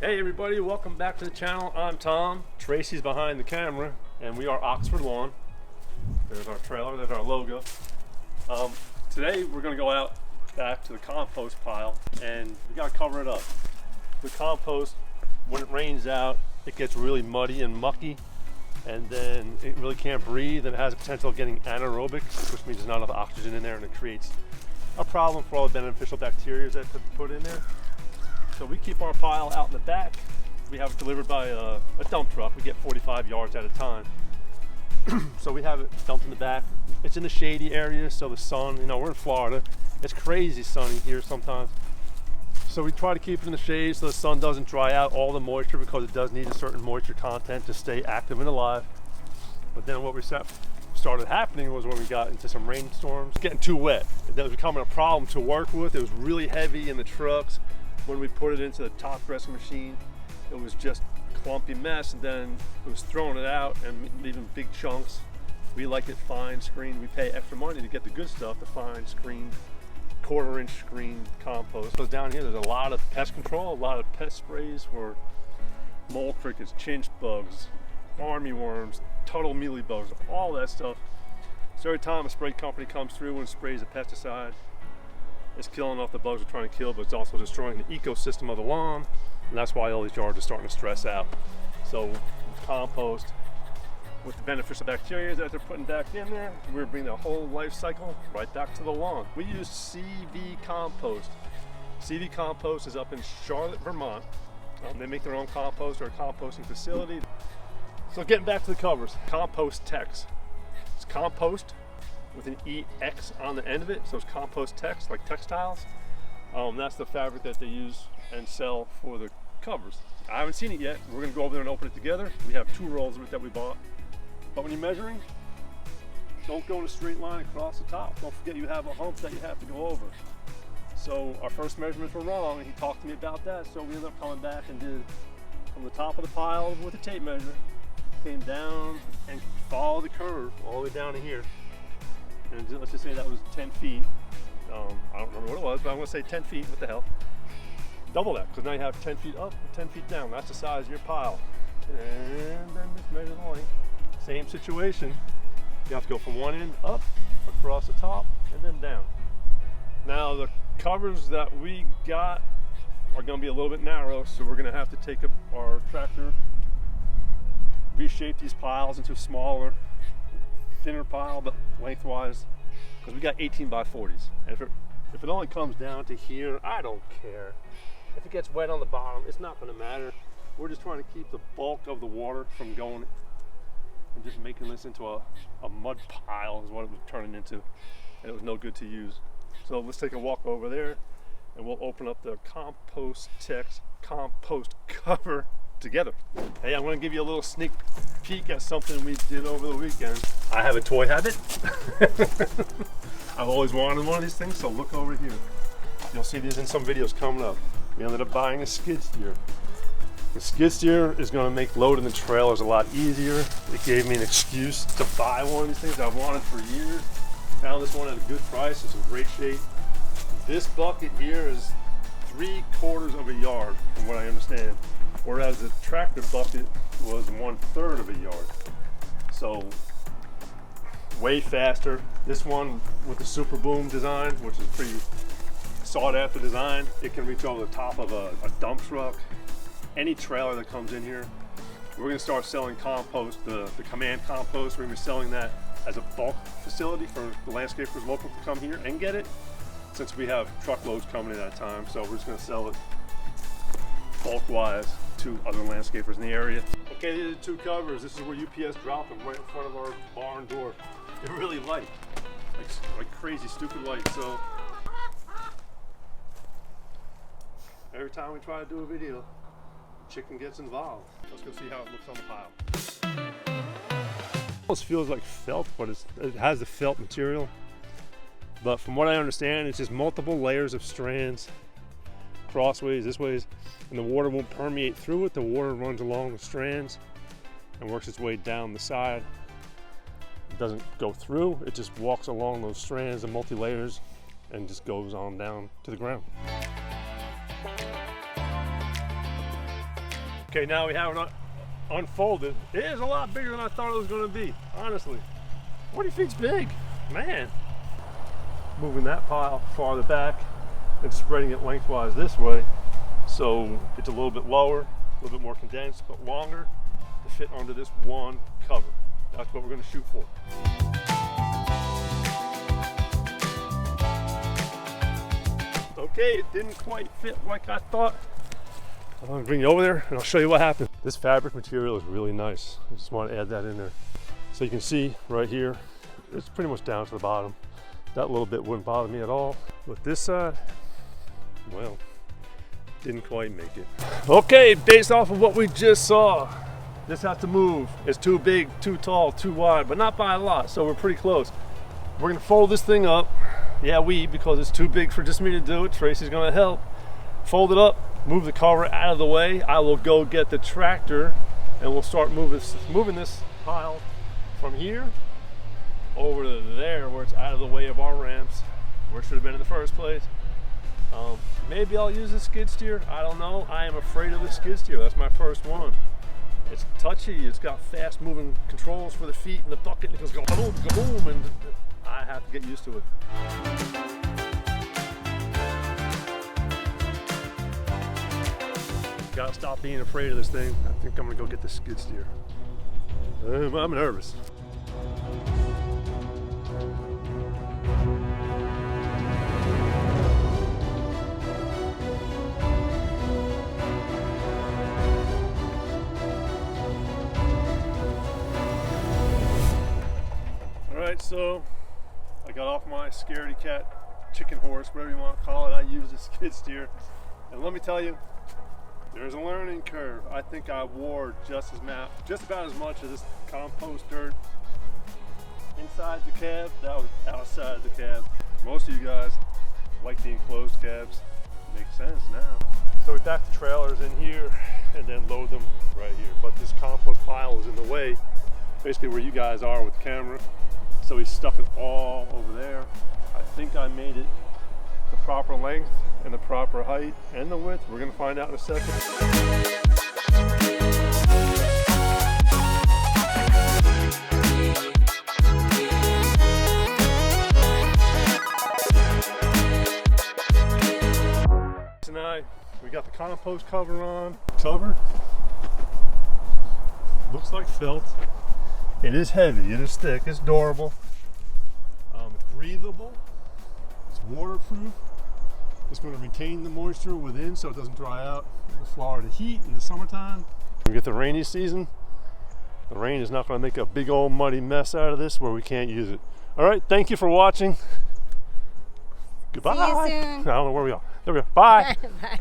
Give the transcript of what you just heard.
Hey everybody, welcome back to the channel. I'm Tom. Tracy's behind the camera, and we are Oxford Lawn. There's our trailer, there's our logo. Today we're gonna go out back to the compost pile, and we gotta cover it up. The compost, when it rains out, it gets really muddy and mucky, and then it really can't breathe, and it has a potential of getting anaerobic, which means there's not enough oxygen in there, and it creates a problem for all the beneficial bacteria that could put in there. So we keep our pile out in the back. We have it delivered by a dump truck. We get 45 yards at a time. So we have it dumped in the back. It's in the shady area, so the sun, we're in Florida. It's crazy sunny here sometimes. So we try to keep it in the shade so the sun doesn't dry out all the moisture, because it does need a certain moisture content to stay active and alive. But then what we started happening was when we got into some rainstorms, getting too wet. That was becoming a problem to work with. It was really heavy in the trucks. When we put it into the top dressing machine, it was just a clumpy mess, and then it was throwing it out and leaving big chunks. We like it fine screened. We pay extra money to get the good stuff, the fine screened, quarter-inch screened compost. So down here, there's a lot of pest control, a lot of pest sprays for mole crickets, chinch bugs, army worms, tuttle mealybugs, all that stuff. So every time a spray company comes through and sprays a pesticide, it's killing off the bugs we're trying to kill, but it's also destroying the ecosystem of the lawn, and that's why all these yards are starting to stress out. So compost, with the beneficial bacteria that they're putting back in there, we're bringing the whole life cycle right back to the lawn. We use CV Compost. CV Compost is up in Charlotte, Vermont. They make their own compost or a composting facility. So getting back to the covers, Compost Tex. It's compost with an EX on the end of it, so it's compost tex, like textiles. That's the fabric that they use and sell for the covers. I haven't seen it yet. We're gonna go over there and open it together. We have 2 rolls of it that we bought. But when you're measuring, don't go in a straight line across the top. Don't forget you have a hump that you have to go over. So our first measurements were wrong, and he talked to me about that, so we ended up coming back and did from the top of the pile with a tape measure, came down and followed the curve all the way down to here. And let's just say that was 10 feet. I don't remember what it was, but I'm gonna say 10 feet, what the hell. Double that, because now you have 10 feet up and 10 feet down. That's the size of your pile. And then just measure the length. Same situation. You have to go from one end up, across the top, and then down. Now the covers that we got are gonna be a little bit narrow, so we're gonna have to take our tractor, reshape these piles into smaller, thinner pile, but lengthwise, because we got 18 by 40s. And if it only comes down to here, I don't care. If it gets wet on the bottom, it's not going to matter. We're just trying to keep the bulk of the water from going and just making this into a mud pile is what it was turning into, and it was no good to use. So let's take a walk over there, and we'll open up the Compost Tex compost cover together. Hey, I'm going to give you a little sneak peek at something we did over the weekend. I have a toy habit. I've always wanted one of these things, so look over here. You'll see these in some videos coming up. We ended up buying a skid steer. The skid steer is going to make loading the trailers a lot easier. It gave me an excuse to buy one of these things I've wanted for years. Found this one at a good price. It's in great shape. This bucket here is 3/4 of a yard, from what I understand, whereas the tractor bucket was 1/3 of a yard. So way faster. This one with the Super Boom design, which is pretty sought after design, it can reach over the top of a dump truck, any trailer that comes in here. We're going to start selling compost, the command compost. We're going to be selling that as a bulk facility for the landscapers local to come here and get it, since we have truckloads coming in at a time. So we're just going to sell it bulk wise to other landscapers in the area. Okay, these are the 2 covers. This is where UPS dropped them, right in front of our barn door. They're really light, like crazy stupid light. So every time we try to do a video, chicken gets involved. Let's go see how it looks on the pile. It almost feels like felt, but it has the felt material. But from what I understand, it's just multiple layers of strands, crossways, this ways, and the water won't permeate through it. The water runs along the strands and works its way down the side. It doesn't go through, it just walks along those strands and multi-layers and just goes on down to the ground. Okay, now we have it unfolded. It is a lot bigger than I thought it was going to be, honestly. What do you think's big? Man. Moving that pile farther back and spreading it lengthwise this way, so it's a little bit lower, a little bit more condensed, but longer to fit onto this one cover. That's what we're going to shoot for. Okay, it didn't quite fit like I thought. I'm going to bring you over there and I'll show you what happened. This fabric material is really nice. I just want to add that in there. So you can see right here, it's pretty much down to the bottom. That little bit wouldn't bother me at all. But this side, well, didn't quite make it. Okay, based off of what we just saw, this has to move. It's too big, too tall, too wide, but not by a lot, so we're pretty close. We're gonna fold this thing up. Yeah, because it's too big for just me to do it. Tracy's gonna help. Fold it up, move the cover out of the way. I will go get the tractor and we'll start moving this pile from here over to there where it's out of the way of our ramps, where it should have been in the first place. Maybe I'll use a skid steer. I don't know. I am afraid of the skid steer. That's my first one. It's touchy. It's got fast moving controls for the feet and the bucket. It goes boom, boom, and I have to get used to it. Gotta stop being afraid of this thing. I think I'm gonna go get the skid steer. I'm nervous. Alright, so I got off my scaredy cat, chicken horse, whatever you want to call it. I used a skid steer, and let me tell you, there's a learning curve. I think I wore just about as much of this compost dirt inside the cab that was outside the cab. Most of you guys like the enclosed cabs. Makes sense now. So we back the trailers in here and then load them right here. But this compost pile is in the way, basically where you guys are with the camera. So we stuck it all over there. I think I made it the proper length and the proper height and the width. We're gonna find out in a second. Tonight, we got the compost cover on. Cover looks like felt. It is heavy, it is thick, it's durable. It's breathable, it's waterproof. It's going to retain the moisture within so it doesn't dry out in the Florida heat in the summertime. When we get the rainy season, the rain is not going to make a big old muddy mess out of this where we can't use it. All right, thank you for watching. Goodbye. See you soon. I don't know where we are. There we go. Bye. Bye.